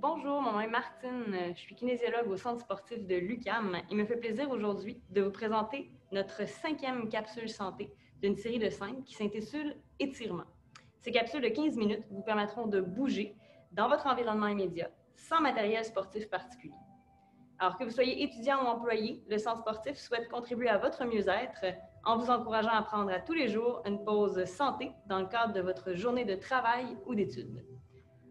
Bonjour, mon nom est Martine, je suis kinésiologue au centre sportif de l'UQAM. Il me fait plaisir aujourd'hui de vous présenter notre 5e capsule santé d'une série de 5 qui s'intitule « Étirement ». Ces capsules de 15 minutes vous permettront de bouger dans votre environnement immédiat, sans matériel sportif particulier. Alors que vous soyez étudiant ou employé, le centre sportif souhaite contribuer à votre mieux-être en vous encourageant à prendre à tous les jours une pause santé dans le cadre de votre journée de travail ou d'études.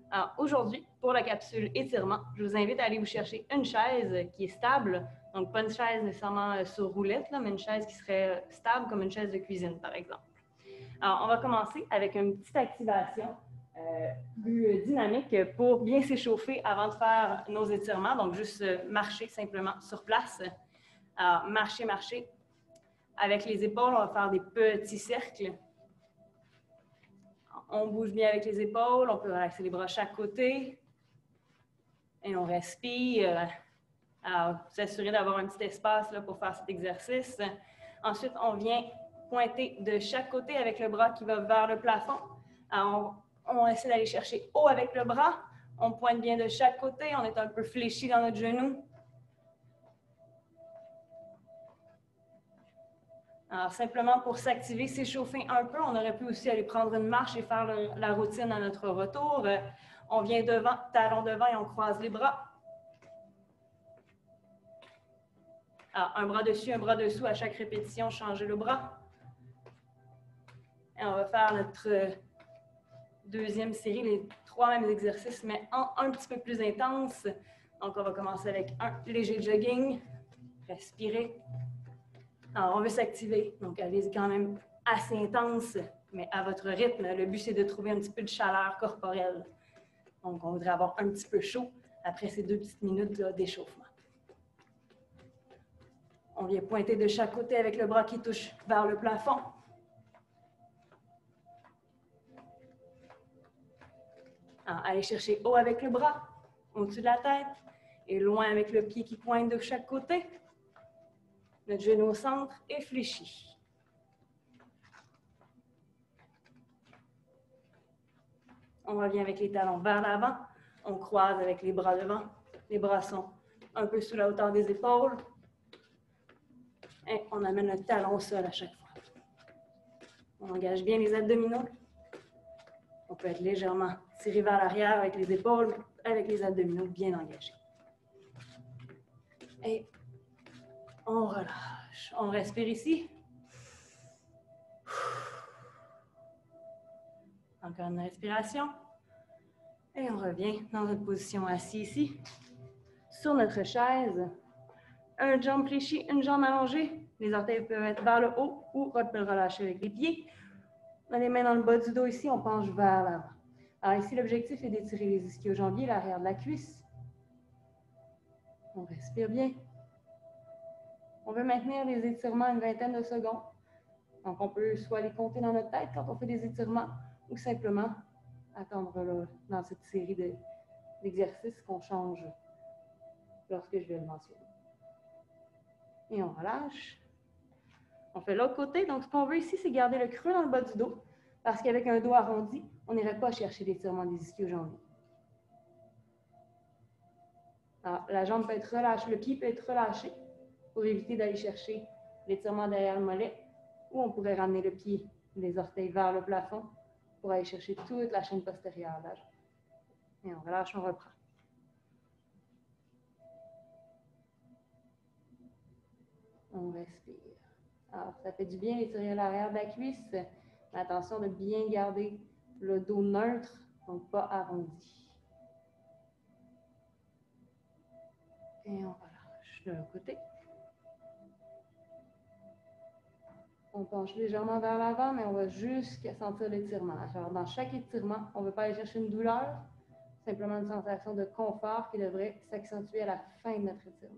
Alors aujourd'hui, pour la capsule étirement, je vous invite à aller vous chercher une chaise qui est stable, donc pas une chaise nécessairement sur roulette, là, mais une chaise qui serait stable comme une chaise de cuisine, par exemple. Alors, on va commencer avec une petite activation plus dynamique pour bien s'échauffer avant de faire nos étirements, donc juste marcher simplement sur place. Alors, marcher. Avec les épaules, on va faire des petits cercles. On bouge bien avec les épaules, on peut relaxer les bras chaque côté. Et on respire. Alors, s'assurer d'avoir un petit espace là, pour faire cet exercice. Ensuite, on vient pointer de chaque côté avec le bras qui va vers le plafond. Alors, on essaie d'aller chercher haut avec le bras. On pointe bien de chaque côté. On est un peu fléchi dans notre genou. Alors, simplement pour s'activer, s'échauffer un peu, on aurait pu aussi aller prendre une marche et faire la routine à notre retour. On vient devant, talon devant et on croise les bras. Alors, un bras dessus, un bras dessous à chaque répétition, changer le bras. Et on va faire notre deuxième série, les 3 mêmes exercices, mais un petit peu plus intense. Donc, on va commencer avec un léger jogging. Respirer. Alors, on veut s'activer, donc allez-y quand même assez intense, mais à votre rythme. Le but, c'est de trouver un petit peu de chaleur corporelle. Donc, on voudrait avoir un petit peu chaud après ces 2 petites minutes d'échauffement. On vient pointer de chaque côté avec le bras qui touche vers le plafond. Alors, allez chercher haut avec le bras, au-dessus de la tête, et loin avec le pied qui pointe de chaque côté. Notre genou au centre et fléchi. On revient avec les talons vers l'avant. On croise avec les bras devant. Les bras sont un peu sous la hauteur des épaules. Et on amène le talon au sol à chaque fois. On engage bien les abdominaux. On peut être légèrement tiré vers l'arrière avec les épaules, avec les abdominaux bien engagés. Et on relâche. On respire ici. Encore une respiration. Et on revient dans notre position assise ici. Sur notre chaise. Un jambe fléchie, une jambe allongée. Les orteils peuvent être vers le haut ou on peut le relâcher avec les pieds. On a les mains dans le bas du dos ici, on penche vers l'avant. Alors ici, l'objectif est d'étirer les ischio-jambiers, l'arrière de la cuisse. On respire bien. On veut maintenir les étirements une vingtaine de secondes. Donc, on peut soit les compter dans notre tête quand on fait des étirements ou simplement attendre là, dans cette série d'exercices qu'on change lorsque je vais le mentionner. Et on relâche. On fait l'autre côté. Donc, ce qu'on veut ici, c'est garder le creux dans le bas du dos parce qu'avec un dos arrondi, on n'irait pas chercher l'étirement des ischio-jambiers. Alors, la jambe peut être relâchée, le pied peut être relâché pour éviter d'aller chercher l'étirement derrière le mollet, ou on pourrait ramener le pied, les orteils vers le plafond pour aller chercher toute la chaîne postérieure de la jambe. Et on relâche, on reprend. On respire. Alors, ça fait du bien d'étirer l'arrière de la cuisse, mais attention de bien garder le dos neutre, donc pas arrondi. Et on relâche de l'autre côté. On penche légèrement vers l'avant, mais on va jusqu'à sentir l'étirement. Alors, dans chaque étirement, on ne veut pas aller chercher une douleur, simplement une sensation de confort qui devrait s'accentuer à la fin de notre étirement.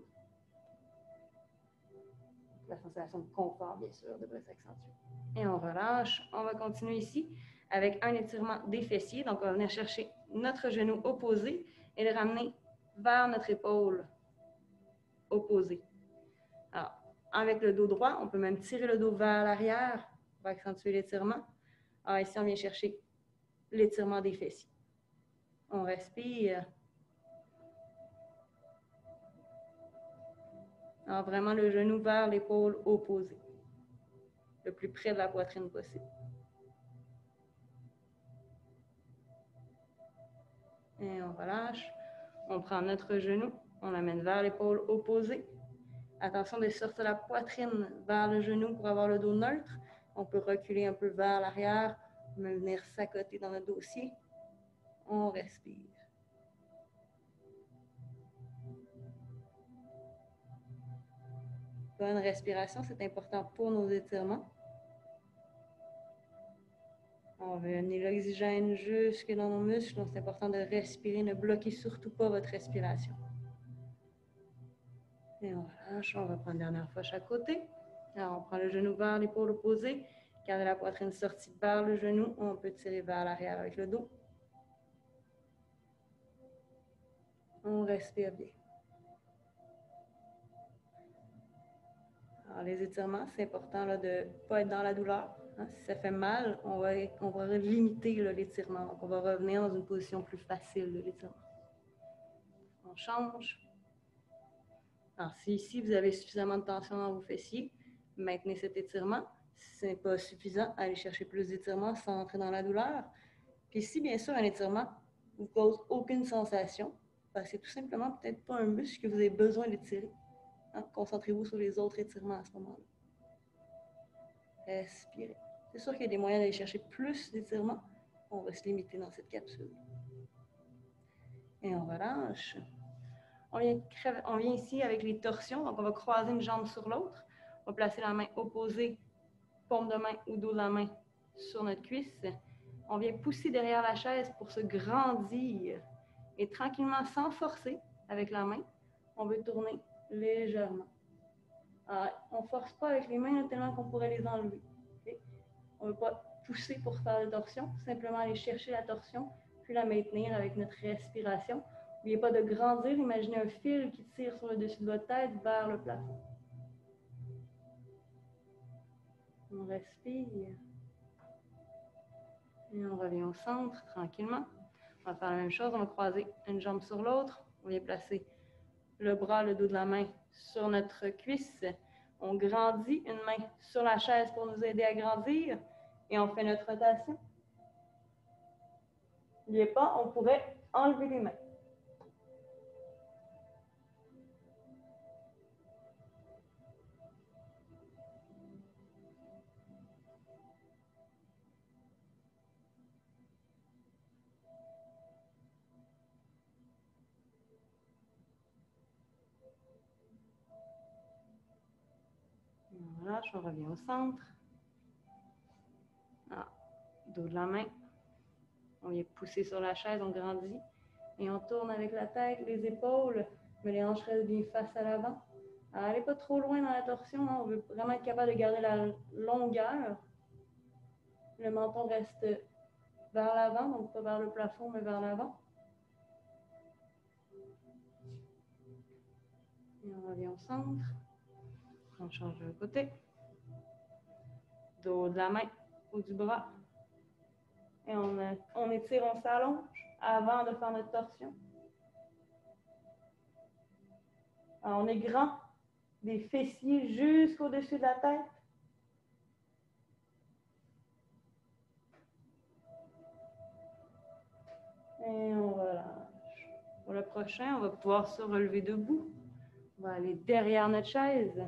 La sensation de confort, bien sûr, devrait s'accentuer. Et on relâche. On va continuer ici avec un étirement des fessiers. Donc, on va venir chercher notre genou opposé et le ramener vers notre épaule opposée. Alors, avec le dos droit, on peut même tirer le dos vers l'arrière pour accentuer l'étirement. Alors ici, on vient chercher l'étirement des fessiers. On respire. Alors, vraiment le genou vers l'épaule opposée, le plus près de la poitrine possible. Et on relâche. On prend notre genou, on l'amène vers l'épaule opposée. Attention de sortir la poitrine vers le genou pour avoir le dos neutre. On peut reculer un peu vers l'arrière, même venir s'accoter dans notre dossier. On respire. Bonne respiration, c'est important pour nos étirements. On veut amener l'oxygène jusque dans nos muscles, donc c'est important de respirer. Ne bloquez surtout pas votre respiration. Et on relâche, on va prendre une dernière fois chaque côté. Alors, on prend le genou vers l'épaule opposée. Gardez la poitrine sortie vers le genou. On peut tirer vers l'arrière avec le dos. On respire bien. Alors, les étirements, c'est important là, de ne pas être dans la douleur. Hein. Si ça fait mal, on va limiter l'étirement. Donc, on va revenir dans une position plus facile de l'étirement. On change. Alors, si ici, vous avez suffisamment de tension dans vos fessiers, maintenez cet étirement. Si ce n'est pas suffisant, allez chercher plus d'étirement sans entrer dans la douleur. Puis si, bien sûr, un étirement ne vous cause aucune sensation, ben, c'est tout simplement peut-être pas un muscle que vous avez besoin d'étirer. Hein? Concentrez-vous sur les autres étirements à ce moment-là. Respirez. C'est sûr qu'il y a des moyens d'aller chercher plus d'étirements. On va se limiter dans cette capsule. Et on relâche. On vient ici avec les torsions, donc on va croiser une jambe sur l'autre. On va placer la main opposée, paume de main ou dos de la main sur notre cuisse. On vient pousser derrière la chaise pour se grandir. Et tranquillement, sans forcer, avec la main, on veut tourner légèrement. Alors, on ne force pas avec les mains tellement qu'on pourrait les enlever. Okay? On ne veut pas pousser pour faire la torsion, simplement aller chercher la torsion, puis la maintenir avec notre respiration. N'oubliez pas de grandir, imaginez un fil qui tire sur le dessus de votre tête vers le plafond. On respire. Et on revient au centre tranquillement. On va faire la même chose, on va croiser une jambe sur l'autre. On vient placer le bras, le dos de la main sur notre cuisse. On grandit une main sur la chaise pour nous aider à grandir. Et on fait notre rotation. N'oubliez pas, on pourrait enlever les mains. On relâche, on revient au centre. Ah, dos de la main. On vient pousser sur la chaise, on grandit. Et on tourne avec la tête, les épaules, mais les hanches restent bien face à l'avant. Alors, allez pas trop loin dans la torsion, hein. On veut vraiment être capable de garder la longueur. Le menton reste vers l'avant, donc pas vers le plafond, mais vers l'avant. Et on revient au centre. On change de côté. Dos de la main ou du bras. Et on étire, on s'allonge avant de faire notre torsion. Alors, on est grand, des fessiers jusqu'au-dessus de la tête. Et on relâche. Pour le prochain, on va pouvoir se relever debout. On va aller derrière notre chaise.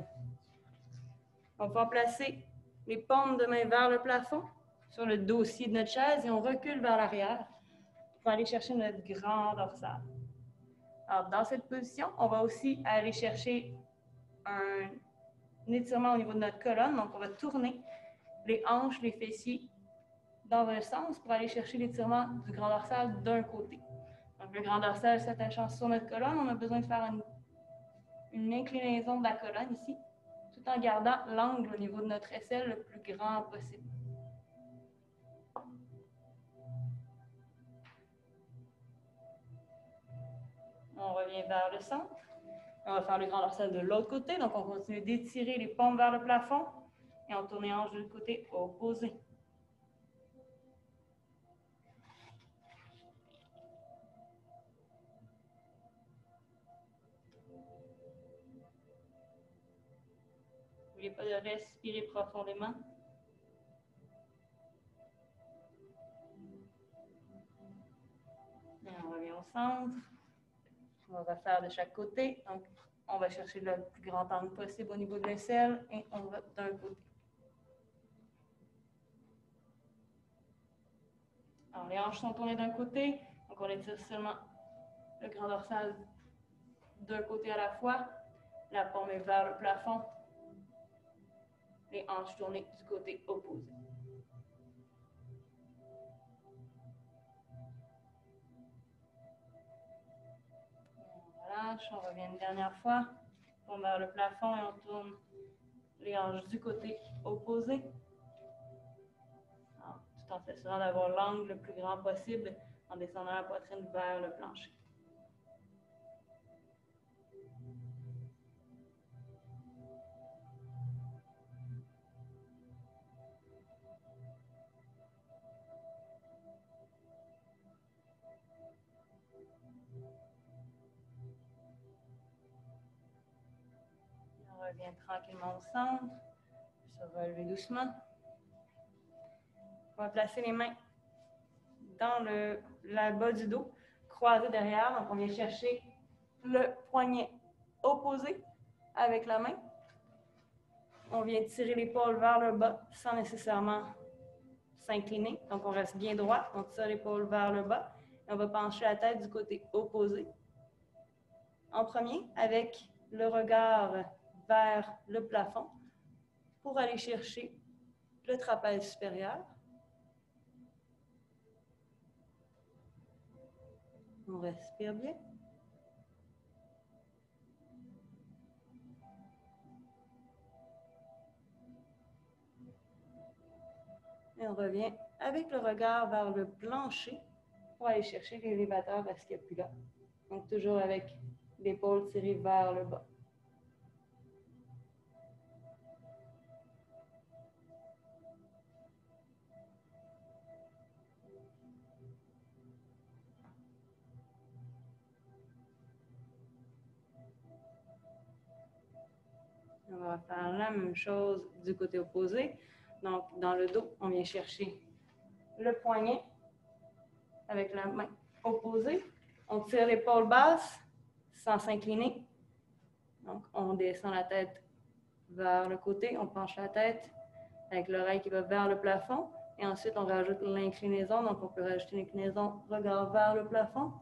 On va pouvoir placer les paumes de main vers le plafond, sur le dossier de notre chaise, et on recule vers l'arrière pour aller chercher notre grand dorsal. Alors, dans cette position, on va aussi aller chercher un étirement au niveau de notre colonne. Donc, on va tourner les hanches, les fessiers dans un sens pour aller chercher l'étirement du grand dorsal d'un côté. Donc, le grand dorsal s'attachant sur notre colonne, on a besoin de faire une inclinaison de la colonne ici, tout en gardant l'angle au niveau de notre aisselle le plus grand possible. On revient vers le centre. On va faire le grand dorsal de l'autre côté. Donc, on continue d'étirer les paumes vers le plafond et on tourne les hanches du côté opposé. pas de respirer profondément. Et on revient au centre. On va refaire de chaque côté. Donc, on va chercher le plus grand angle possible au niveau de l'aisselle et on va d'un côté. Alors, les hanches sont tournées d'un côté. Donc, on étire seulement le grand dorsal d'un côté à la fois. La paume est vers le plafond. Les hanches tournées du côté opposé. On relâche, on revient une dernière fois. On vers le plafond et on tourne les hanches du côté opposé. Alors, tout en s'assurant d'avoir l'angle le plus grand possible en descendant la poitrine vers le plancher. On revient tranquillement au centre, se relever doucement. On va placer les mains dans le bas du dos, croisé derrière. Donc, on vient chercher le poignet opposé avec la main. On vient tirer l'épaule vers le bas sans nécessairement s'incliner. Donc, on reste bien droit. On tire l'épaule vers le bas. Et on va pencher la tête du côté opposé. En premier, avec le regard vers le plafond pour aller chercher le trapèze supérieur. On respire bien. Et on revient avec le regard vers le plancher pour aller chercher l'élévateur à scapula. Donc, toujours avec l'épaule tirée vers le bas. On va faire la même chose du côté opposé. Donc, dans le dos, on vient chercher le poignet avec la main opposée. On tire l'épaule basse sans s'incliner. Donc, on descend la tête vers le côté. On penche la tête avec l'oreille qui va vers le plafond. Et ensuite, on rajoute l'inclinaison. Donc, on peut rajouter l'inclinaison regard vers le plafond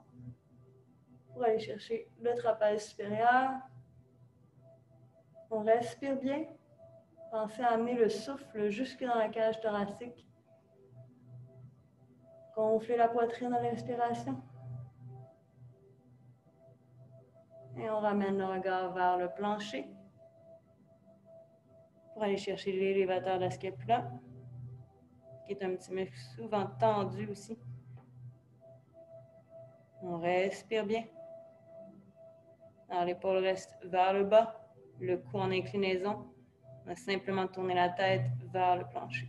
pour aller chercher le trapèze supérieur. On respire bien. Pensez à amener le souffle jusque dans la cage thoracique. Gonflez la poitrine à l'inspiration. Et on ramène le regard vers le plancher pour aller chercher l'élévateur de la scapula, qui est un petit muscle souvent tendu aussi. On respire bien. Alors, l'épaule reste vers le bas, le cou en inclinaison. On va simplement tourner la tête vers le plancher.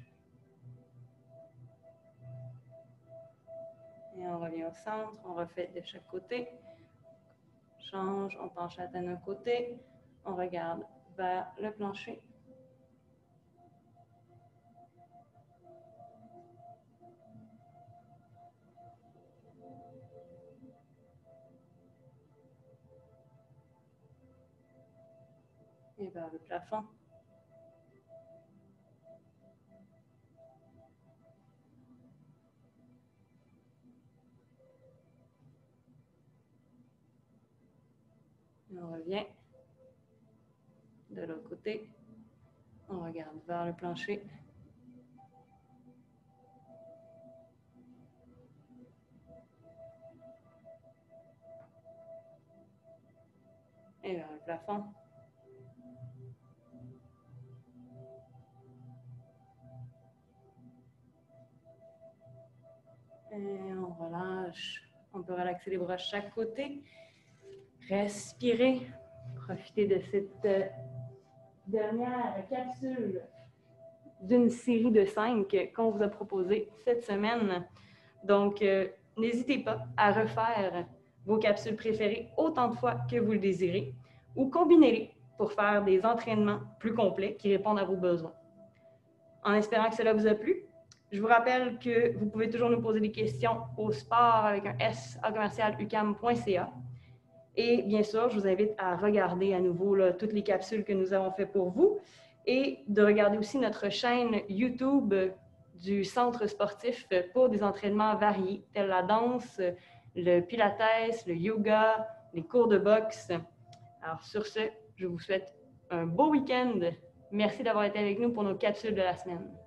Et on revient au centre, on refait de chaque côté. Change, on penche la tête d'un côté, on regarde vers le plancher. Et vers le plafond. Et on revient de l'autre côté. On regarde vers le plancher. Et vers le plafond. Et on relâche. On peut relaxer les bras de chaque côté. Respirez. Profitez de cette dernière capsule d'une série de 5 qu'on vous a proposé cette semaine. Donc, n'hésitez pas à refaire vos capsules préférées autant de fois que vous le désirez ou combinez-les pour faire des entraînements plus complets qui répondent à vos besoins. En espérant que cela vous a plu, je vous rappelle que vous pouvez toujours nous poser des questions au sport avec un s@ucam.ca. Et bien sûr, je vous invite à regarder à nouveau là, toutes les capsules que nous avons faites pour vous et de regarder aussi notre chaîne YouTube du centre sportif pour des entraînements variés, tels la danse, le pilates, le yoga, les cours de boxe. Alors sur ce, je vous souhaite un beau week-end. Merci d'avoir été avec nous pour nos capsules de la semaine.